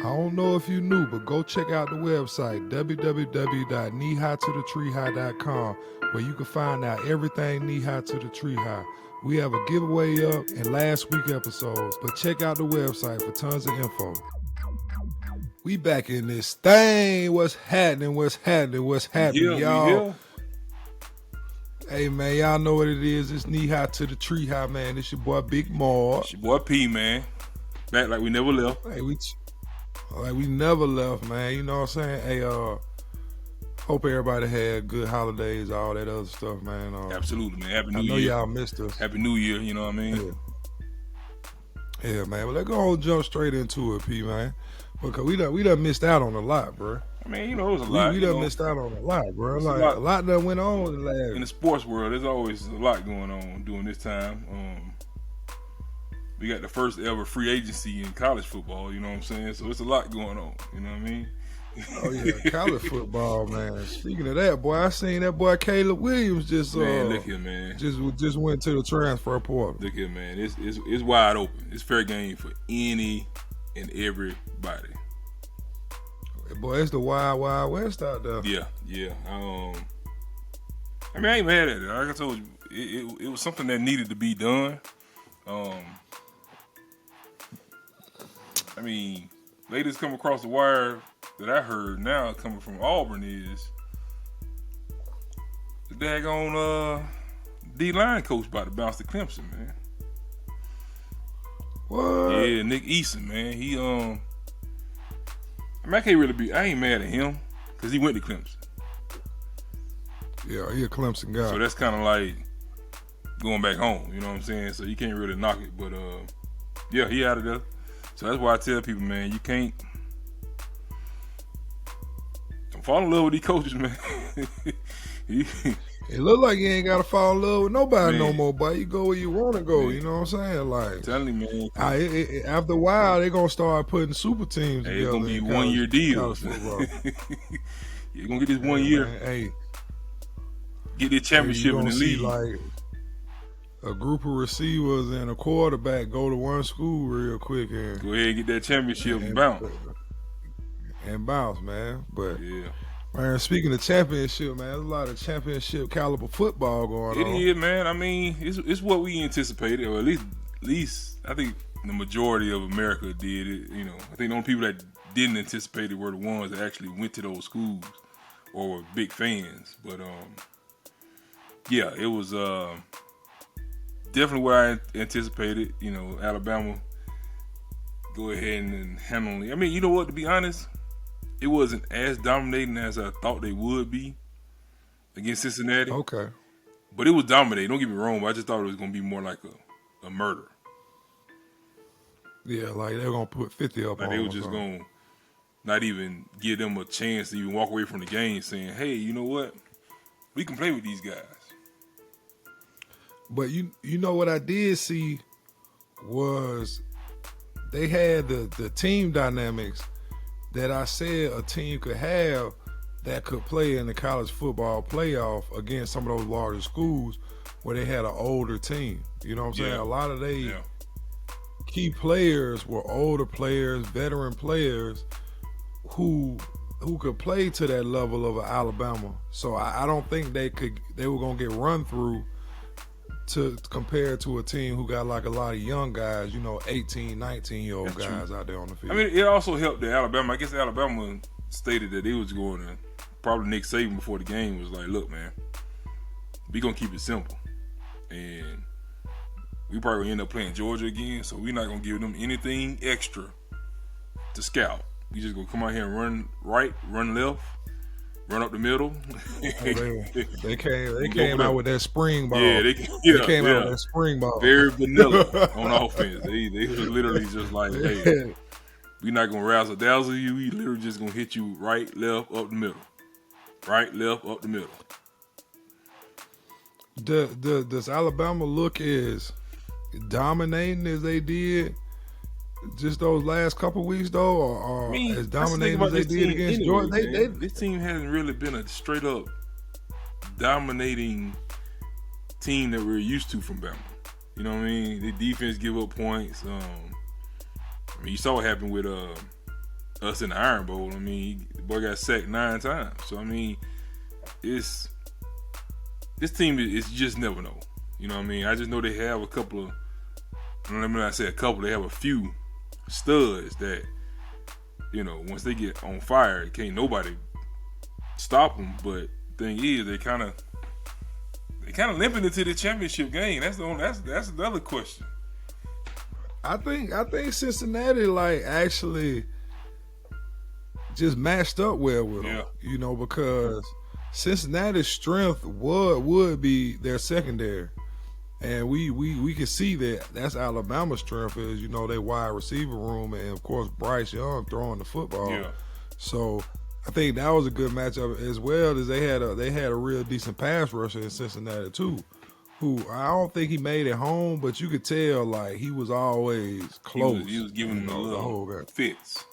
I don't know if you knew, but go check out the website, www.kneehightothetree.com, where you can find out everything Knee High to the Tree High. We have a giveaway up in last week episodes, but check out the website for tons of info. We back in this thing. What's happening, y'all? Hey, man, y'all know what it is. It's Knee High to the Tree High, man. It's your boy, Big Maul. It's your boy, P, man. Back like we never left. Hey, we never left, man. You know what I'm saying? Hey, hope everybody had good holidays, all that other stuff, man. Absolutely, man. Happy New Year. I know y'all missed us. Happy New Year, you know what I mean? Yeah, man. Well, let's go and jump straight into it, P, man. Because we done missed out on a lot, bro. I mean, you know, it was a lot. We done missed out on a lot, bro. Like, a lot that went on in the sports world. There's always a lot going on during this time. We got the first ever free agency in college football, you know what I'm saying? So it's a lot going on, you know what I mean? Oh, yeah, college football, man. Speaking of that, boy, I seen that boy Caleb Williams just look here, man. Just went to the transfer portal. Look here, man. It's wide open. It's fair game for any and everybody. Boy, it's the wild, wild west out there. Yeah. I mean, I ain't mad at it. Like I told you, it was something that needed to be done. I mean, latest come across the wire that I heard now coming from Auburn is the daggone D-line coach about to bounce to Clemson, man. What? Yeah, Nick Eason, man. He I mean, I ain't mad at him because he went to Clemson. Yeah, he a Clemson guy. So that's kind of like going back home, you know what I'm saying? So you can't really knock it, but yeah, he out of there. So that's why I tell people, man, you can't fall in love with these coaches, man. It look like you ain't gotta fall in love with nobody no more, but you go where you want to go. Man. You know what I'm saying? Like, I'm telling you, man. After a while, they're gonna start putting super teams together. It's gonna be 1 year deals. You're gonna get this 1 year. Man, hey, get this championship in the league. Like a group of receivers and a quarterback go to one school real quick and go ahead and get that championship and bounce. And bounce, man. But yeah. Man, speaking of championship, man, there's a lot of championship caliber football going on. It is, man. I mean, it's what we anticipated, or at least I think the majority of America did it. You know, I think the only people that didn't anticipate it were the ones that actually went to those schools or were big fans. But yeah, it was definitely what I anticipated. You know, Alabama go ahead and handle it. I mean, you know what? To be honest, it wasn't as dominating as I thought they would be against Cincinnati. Okay. But it was dominating. Don't get me wrong, but I just thought it was going to be more like a murder. Yeah, like they were going to put 50 up like on them. They were just going to not even give them a chance to even walk away from the game saying, hey, you know what? We can play with these guys. But you know what I did see was they had the team dynamics that I said a team could have that could play in the college football playoff against some of those larger schools where they had an older team. You know what I'm saying? A lot of key players were older players, veteran players who could play to that level of Alabama. So I don't think they were going to get run through to compare to a team who got like a lot of young guys, 18, 19-year-old guys out there on the field. I mean, it also helped that Alabama. I guess Alabama stated that they was going to, probably Nick Saban before the game was like, look, man, we going to keep it simple. And we probably going to end up playing Georgia again, so we're not going to give them anything extra to scout. We just going to come out here and run right, run left, run up the middle. They came out with that spring ball. Yeah, they came out with that spring ball. Very vanilla on offense. They was literally just like, hey, we're not going to razzle dazzle you. We literally just going to hit you right, left, up the middle. Right, left, up the middle. Does Alabama look as dominating as they did just those last couple weeks, though, or as dominating as they did against Georgia? This team hasn't really been a straight up dominating team that we're used to from Bama. You know what I mean? The defense give up points. I mean, you saw what happened with us in the Iron Bowl. I mean, the boy got sacked 9 times. So I mean, this team is just never know. You know what I mean? I just know they have a couple of. Let me not say a couple. They have a few studs that, you know, once they get on fire, can't nobody stop them. But the thing is, they kind of limping into the championship game. That's the other question. I think Cincinnati like actually just matched up well with them. You know, because Cincinnati's strength would be their secondary. And we can see that that's Alabama's strength is, you know, their wide receiver room and of course Bryce Young throwing the football. Yeah. So I think that was a good matchup as well as they had a real decent pass rusher in Cincinnati too, who I don't think he made it home, but you could tell like he was always close. He was giving them a little fits.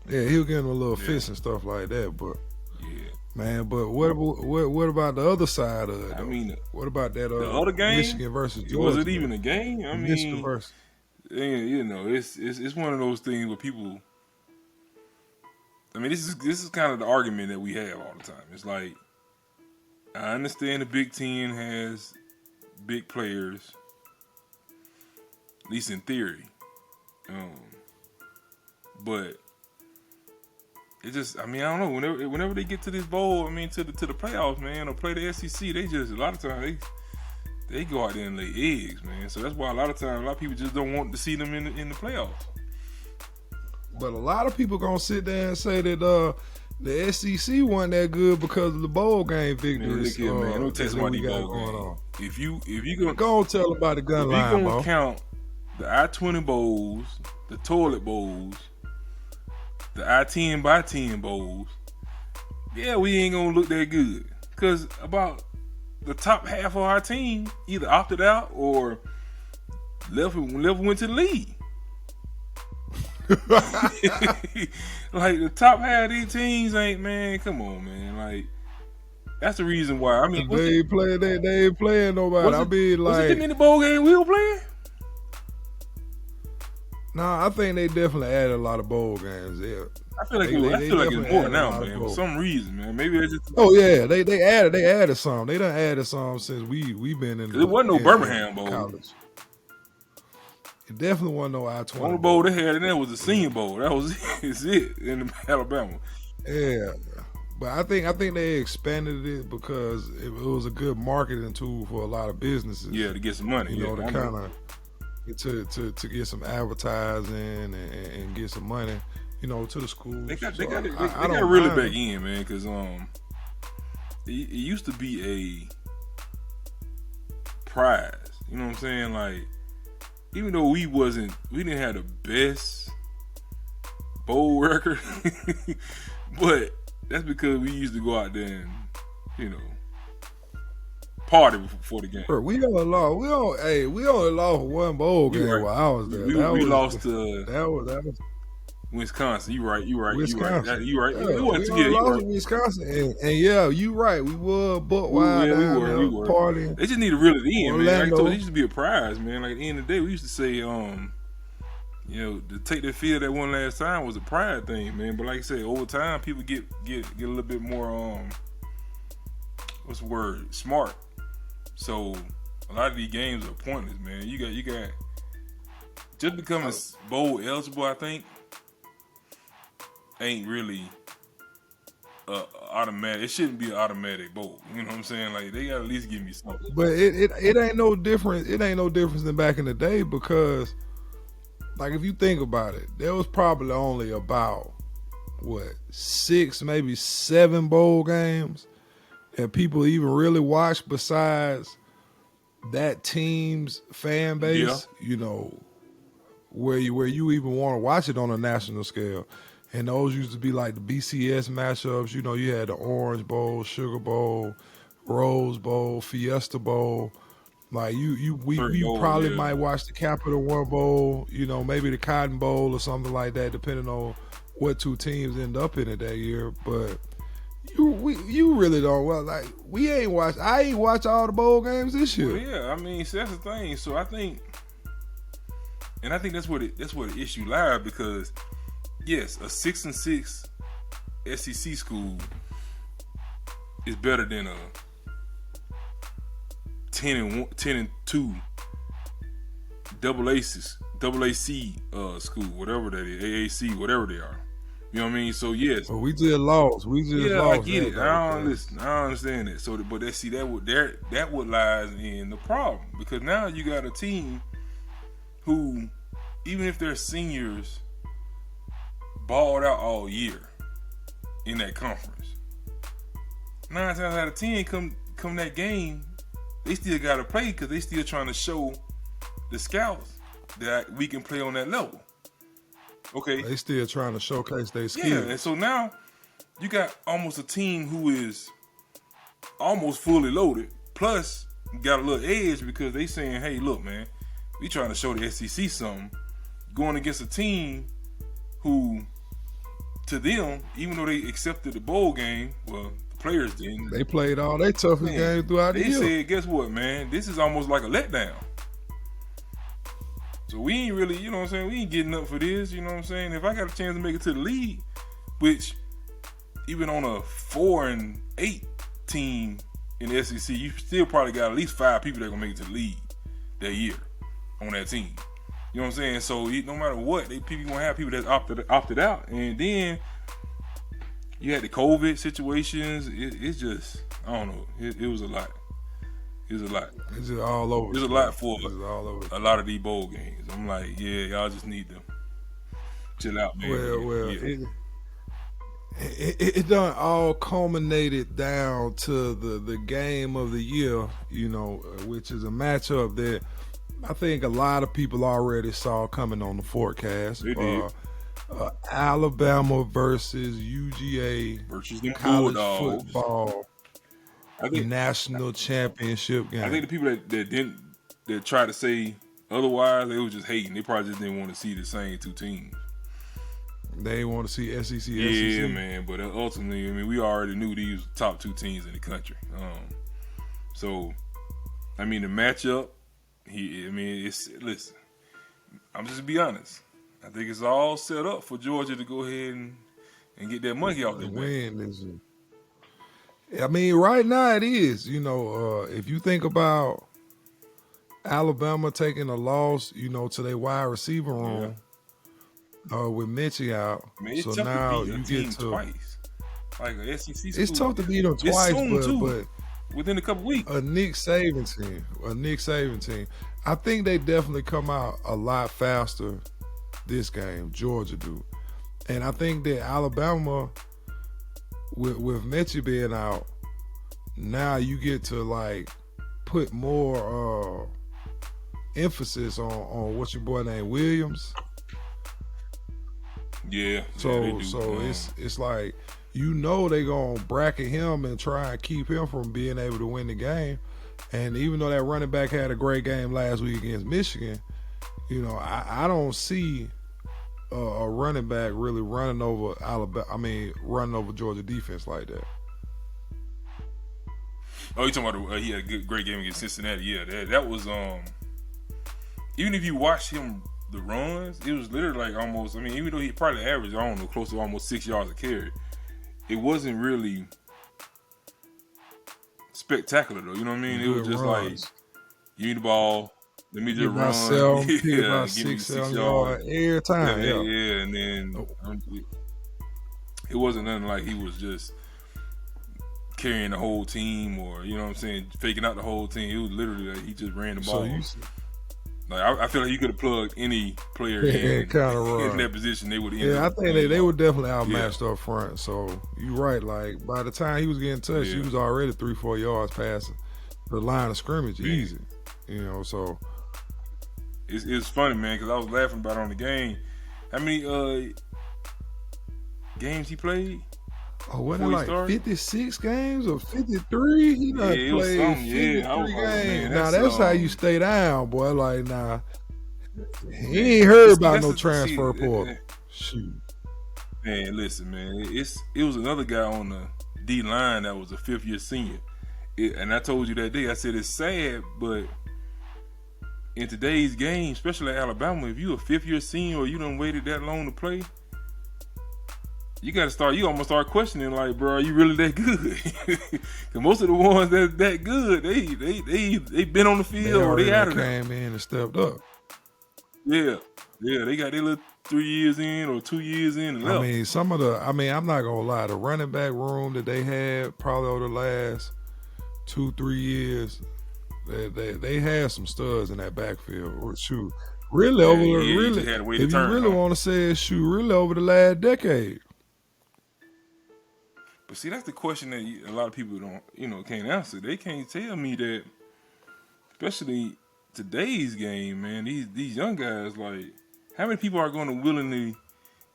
Yeah, he was giving them a little fits and stuff like that, but yeah. Man, but what about the other side of it? I mean, what about that the other game? Michigan versus Georgia? Was it even a game? I mean, Michigan versus. You know, it's one of those things where people. I mean, this is kind of the argument that we have all the time. It's like, I understand the Big Ten has big players, at least in theory, but. It just, I mean, I don't know. Whenever they get to this bowl, I mean, to the playoffs, man, or play the SEC, they just a lot of times they go out there and lay eggs, man. So that's why a lot of people just don't want to see them in the playoffs. But a lot of people gonna sit there and say that the SEC wasn't that good because of the bowl game victories. Man, look here, man. Don't tell somebody bowl game. If you go and tell them about the gun line, if you gonna count the I-20 bowls, the toilet bowls, the I-10 by 10 bowls, yeah, we ain't gonna look that good. Because about the top half of our team either opted out or left went to the league. Like, the top half of these teams ain't, man, come on, man. Like, that's the reason why. I mean, they ain't playing nobody. I mean, like, was it the mini bowl game we were playing? Nah, I think they definitely added a lot of bowl games. Yeah, I feel like it's more now, man. For some reason, man. Maybe it's just. Oh yeah, they added some. They done added some since we've been in. It wasn't no Birmingham bowl. College. It definitely wasn't no I-20. The only bowl they had in there was the Senior Bowl. That was it in Alabama. Yeah, but I think they expanded it because it was a good marketing tool for a lot of businesses. Yeah, to get some money. You know, to kind of. To get some advertising and get some money, you know, to the schools. They got really back in, man, because it used to be a prize. You know what I'm saying? Like, even though we didn't have the best bowl record, but that's because we used to go out there and, you know, party before the game. We only lost one bowl game while I was there. We lost to that was Wisconsin. You right. Wisconsin. You right. Yeah, we lost to Wisconsin, and yeah, you right. We were butt wide down there partying. They just need to reel it in, man. Like I told you, it used to be a prize, man. Like at the end of the day, we used to say, you know, to take that field that one last time was a pride thing, man. But like I said, over time, people get a little bit more what's the word? Smart. So a lot of these games are pointless, man. You got just becoming bowl eligible, I think, ain't really automatic. It shouldn't be an automatic bowl. You know what I'm saying? Like, they gotta at least give me something. But it ain't no different. It ain't no difference than back in the day because, like, if you think about it, there was probably only about 6, maybe 7 bowl games that people even really watch besides that team's fan base, you know, where you even want to watch it on a national scale. And those used to be like the BCS matchups. You know, you had the Orange Bowl, Sugar Bowl, Rose Bowl, Fiesta Bowl. Like we probably might watch the Capital One Bowl, you know, maybe the Cotton Bowl or something like that, depending on what two teams end up in it that year. But you really don't. Well, like, I ain't watched all the bowl games this year. Well, yeah, I mean, so that's the thing. So I think that's where the issue lies, because yes, a 6-6 SEC school is better than a 10-2 AAC school, whatever that is, AAC, whatever they are. You know what I mean? So yes. Well, we just lost. I get it. I understand that. So, but that would lies in the problem, because now you got a team who, even if they're seniors, balled out all year in that conference. 9 times out of 10, come that game, they still got to play because they still trying to show the scouts that we can play on that level. Okay, they still trying to showcase their skills. Yeah, and so now you got almost a team who is almost fully loaded, plus got a little edge because they saying, "Hey, look, man, we trying to show the SEC something." Going against a team who, to them, even though they accepted the bowl game, well, the players didn't. They played all their toughest games throughout the year. They said, "Guess what, man? This is almost like a letdown." So we ain't really, you know what I'm saying, we ain't getting up for this, you know what I'm saying? If I got a chance to make it to the league, which even on a 4-8 team in the SEC, you still probably got at least 5 people that gonna make it to the league that year on that team. You know what I'm saying? So no matter what, people gonna have people that opted out, and then you had the COVID situations. It's just, I don't know. It was a lot. It was a lot. It's just all over. It was a lot for a lot of these bowl games. I'm like, yeah, y'all just need to chill out, man. Well, yeah. It done all culminated down to the game of the year, you know, which is a matchup that I think a lot of people already saw coming on the forecast. They did. Alabama versus UGA versus the college Bulldogs. Football national championship game. I think the people that tried to say otherwise, they were just hating. They probably just didn't want to see the same two teams. They want to see SEC. Yeah, SEC. man. But ultimately, I mean, we already knew these top 2 teams in the country. So, I mean, the matchup. Listen. I'm just be honest. I think it's all set up for Georgia to go ahead and get that monkey off the win. I mean, right now it is. You know, if you think about Alabama taking a loss, you know, to their wide receiver room with Mitchie out. Man, so now you get to twice. Like a SEC school. It's tough to beat them twice, but within a couple weeks. A Nick Saban team. I think they definitely come out a lot faster this game. Georgia do, and I think that Alabama, with Mitchie being out, now you get to like put more emphasis on what's your boy named Williams. Yeah. So it's like, you know, they gonna bracket him and try and keep him from being able to win the game. And even though that running back had a great game last week against Michigan, you know, I don't see a running back really running over running over Georgia defense like that. Oh, you talking about he had a great game against Cincinnati? Yeah, that was even if you watch him the runs, it was literally like almost. I mean, even though he probably averaged, I don't know, close to almost 6 yards a carry, it wasn't really spectacular though. You know what I mean? It was just like, give me the ball, let me just run. Give me 6 yards every time. Yeah, and then it wasn't nothing like he was just carrying the whole team, or, you know what I'm saying, faking out the whole team. It was literally like he just ran the ball. I feel like you could have plugged any player in that position, they would have. Yeah, I think they were definitely outmatched up front. So you're right. Like, by the time he was getting touched, he was already 3-4 yards past the line of scrimmage, easy. You know, so it's funny, man, because I was laughing about it on the game. How many games he played? Oh, what, like 56 games or 53? He done played 53 games. Now that's how you stay down, boy. Like, nah, he ain't heard about no transfer portal. Shoot, man, listen, man, it was another guy on the D line that was a 5th-year senior, and I told you that day. I said it's sad, but in today's game, especially at Alabama, if you a 5th-year senior or you done waited that long to play, you got to start. You almost start questioning, like, bro, are you really that good? Because most of the ones that good, they been on the field or they out of there. Came in and stepped up. Yeah, they got their little 3 years in or 2 years in and left. I mean, I'm not gonna lie. The running back room that they had probably over the last 2-3 years, they had some studs in that backfield. Shoot, really over if you really want to say it, really over the last decade. But see, that's the question that a lot of people can't answer. They can't tell me that, especially today's game, man. These young guys, like, how many people are going to willingly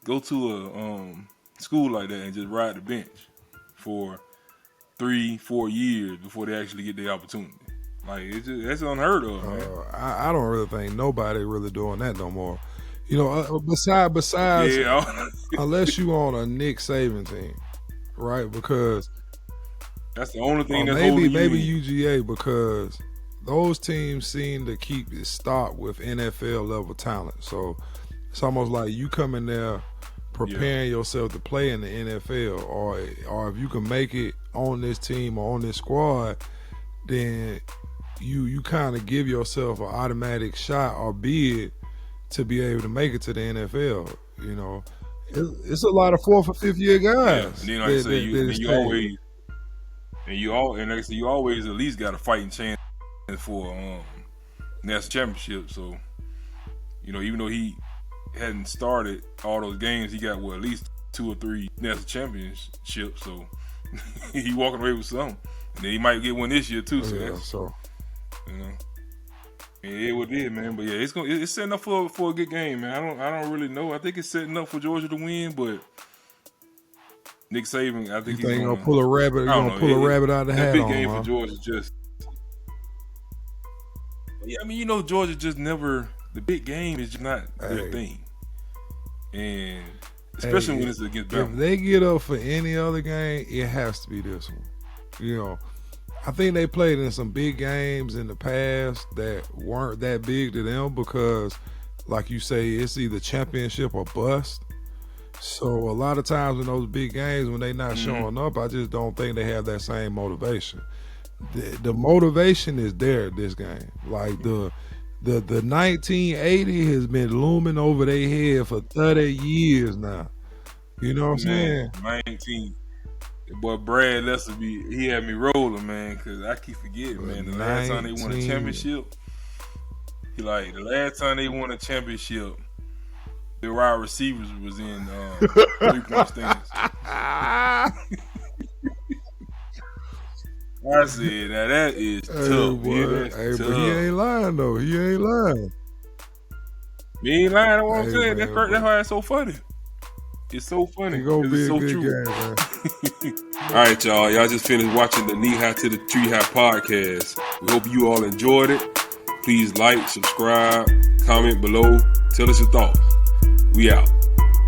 go to a school like that and just ride the bench for 3-4 years before they actually get the opportunity? Like, that's unheard of, man. I don't really think nobody really doing that no more. Besides, unless you on a Nick Saban team, right? Because that's the only thing that's maybe UGA, because those teams seem to keep it stocked with NFL level talent. So it's almost like you come in there preparing yourself to play in the NFL, or if you can make it on this team or on this squad, then you kind of give yourself an automatic shot or bid to be able to make it to the NFL. It's a lot of 4th or 5th year guys. Yeah. And then you always at least got a fighting chance for national championship. So, even though he hadn't started all those games, he got at least 2 or 3 national championships. So he walking away with something, and then he might get one this year too. So it what it is, man. But yeah, it's setting up for a good game, man. I don't really know. I think it's setting up for Georgia to win, but Nick Saban, I think he's gonna pull a rabbit. Pull a rabbit out of the hat. Big game for Georgia, just. Yeah, I mean, Georgia just never. The big game is just not their thing, and especially when it's against Bama. If they get up for any other game, it has to be this one. I think they played in some big games in the past that weren't that big to them because, like you say, it's either championship or bust. So a lot of times in those big games when they're not showing up, I just don't think they have that same motivation. The motivation is there at this game. Like the 1980 has been looming over their head for 30 years now. You know what I'm saying? 19. Boy, Brad Lester, he had me rolling, man, because I keep forgetting, man. The last time they won a championship, the last time they won a championship, the wide receivers was in 3-point stance. I said, now that is tough. But he ain't lying, though. He ain't lying. He ain't lying, that's what I'm saying. That's why it's so funny. It's so funny. It's gonna be so a good true. Game, man. All right, y'all. Y'all just finished watching the Knee High to the Tree High podcast. We hope you all enjoyed it. Please like, subscribe, comment below. Tell us your thoughts. We out.